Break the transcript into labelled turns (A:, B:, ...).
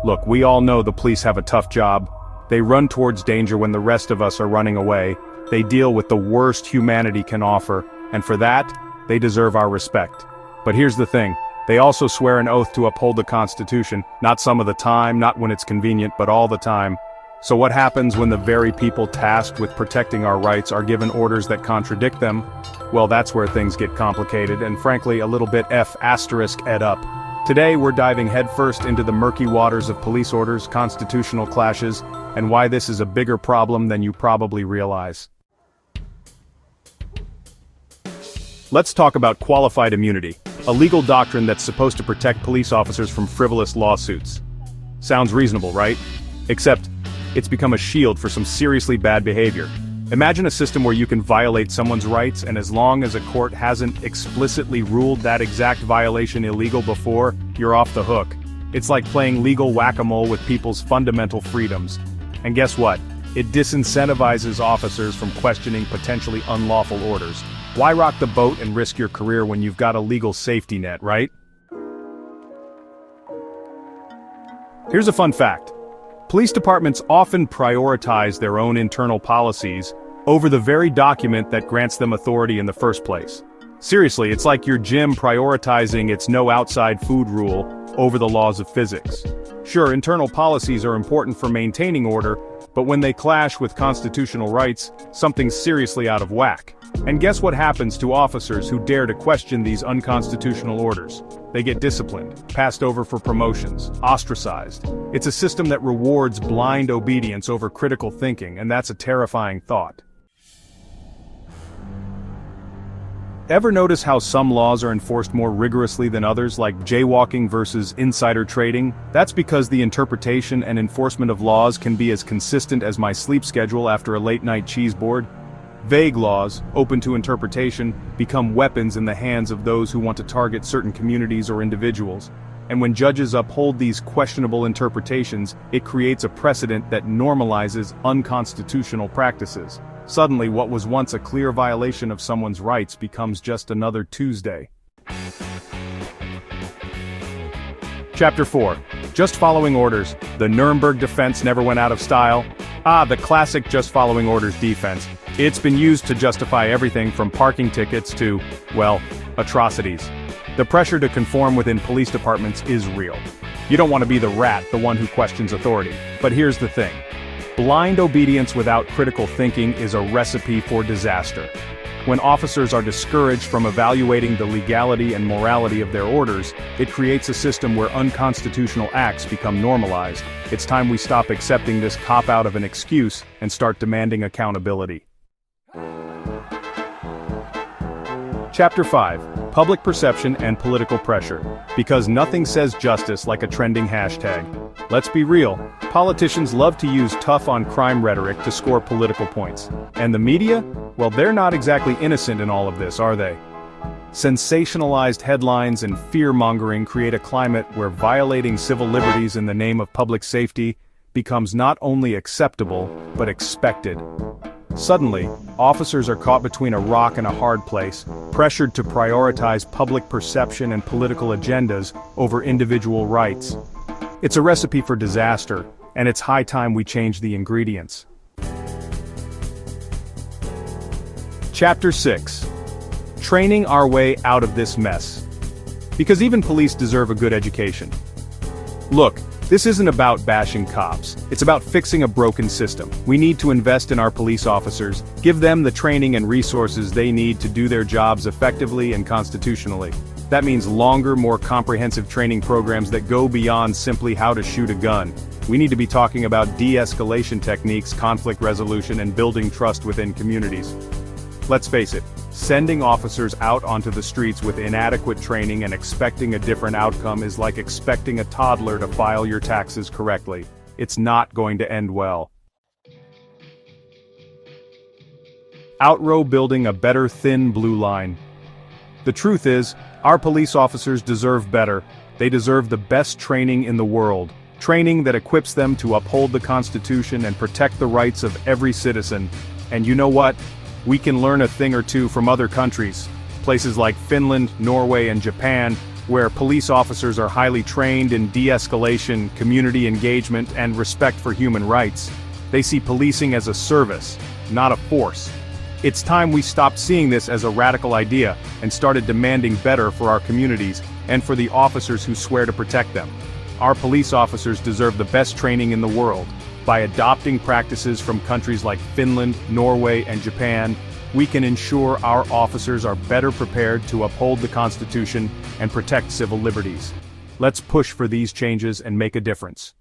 A: Look, we all know the police have a tough job. They run towards danger when the rest of us are running away. They deal with the worst humanity can offer, and for that, they deserve our respect. But here's the thing. They also swear an oath to uphold the Constitution, not some of the time, not when it's convenient, but all the time. So what happens when the very people tasked with protecting our rights are given orders that contradict them? Well, that's where things get complicated, and frankly, a little bit *ed up. Today, we're diving headfirst into the murky waters of police orders, constitutional clashes, and why this is a bigger problem than you probably realize. Let's talk about qualified immunity, a legal doctrine that's supposed to protect police officers from frivolous lawsuits. Sounds reasonable, right? Except, it's become a shield for some seriously bad behavior. Imagine a system where you can violate someone's rights, and as long as a court hasn't explicitly ruled that exact violation illegal before, you're off the hook. It's like playing legal whack-a-mole with people's fundamental freedoms. And guess what? It disincentivizes officers from questioning potentially unlawful orders. Why rock the boat and risk your career when you've got a legal safety net, right? Here's a fun fact. Police departments often prioritize their own internal policies over the very document that grants them authority in the first place. Seriously, it's like your gym prioritizing its no outside food rule over the laws of physics. Sure, internal policies are important for maintaining order, but when they clash with constitutional rights, something's seriously out of whack. And guess what happens to officers who dare to question these unconstitutional orders? They get disciplined, passed over for promotions, ostracized. It's a system that rewards blind obedience over critical thinking, and that's a terrifying thought. Ever notice how some laws are enforced more rigorously than others, like jaywalking versus insider trading? That's because the interpretation and enforcement of laws can be as consistent as my sleep schedule after a late-night cheese board. Vague laws, open to interpretation, become weapons in the hands of those who want to target certain communities or individuals. And when judges uphold these questionable interpretations, it creates a precedent that normalizes unconstitutional practices. Suddenly, what was once a clear violation of someone's rights becomes just another Tuesday. Chapter 4. Just following orders. The Nuremberg defense never went out of style. The classic just following orders defense. It's been used to justify everything from parking tickets to, well, atrocities. The pressure to conform within police departments is real. You don't want to be the rat, the one who questions authority. But here's the thing. Blind obedience without critical thinking is a recipe for disaster. When officers are discouraged from evaluating the legality and morality of their orders, it creates a system where unconstitutional acts become normalized. It's time we stop accepting this cop-out of an excuse and start demanding accountability. Chapter 5. Public Perception and Political Pressure. Because nothing says justice like a trending hashtag. Let's be real, politicians love to use tough-on-crime rhetoric to score political points. And the media? Well, they're not exactly innocent in all of this, are they? Sensationalized headlines and fear-mongering create a climate where violating civil liberties in the name of public safety becomes not only acceptable, but expected. Suddenly, officers are caught between a rock and a hard place, pressured to prioritize public perception and political agendas over individual rights. It's a recipe for disaster, and it's high time we change the ingredients. Chapter 6. Training our way out of this mess. Because even police deserve a good education. Look, this isn't about bashing cops. It's about fixing a broken system. We need to invest in our police officers, give them the training and resources they need to do their jobs effectively and constitutionally. That means longer, more comprehensive training programs that go beyond simply how to shoot a gun. We need to be talking about de-escalation techniques, conflict resolution, and building trust within communities. Let's face it, sending officers out onto the streets with inadequate training and expecting a different outcome is like expecting a toddler to file your taxes correctly. It's not going to end well. Outrow building a better thin blue line. The truth is, our police officers deserve better. They deserve the best training in the world. Training that equips them to uphold the Constitution and protect the rights of every citizen. And you know what? We can learn a thing or two from other countries. Places like Finland, Norway, and Japan, where police officers are highly trained in de-escalation, community engagement, and respect for human rights. They see policing as a service, not a force. It's time we stopped seeing this as a radical idea and started demanding better for our communities and for the officers who swear to protect them. Our police officers deserve the best training in the world. By adopting practices from countries like Finland, Norway, and Japan, we can ensure our officers are better prepared to uphold the Constitution and protect civil liberties. Let's push for these changes and make a difference.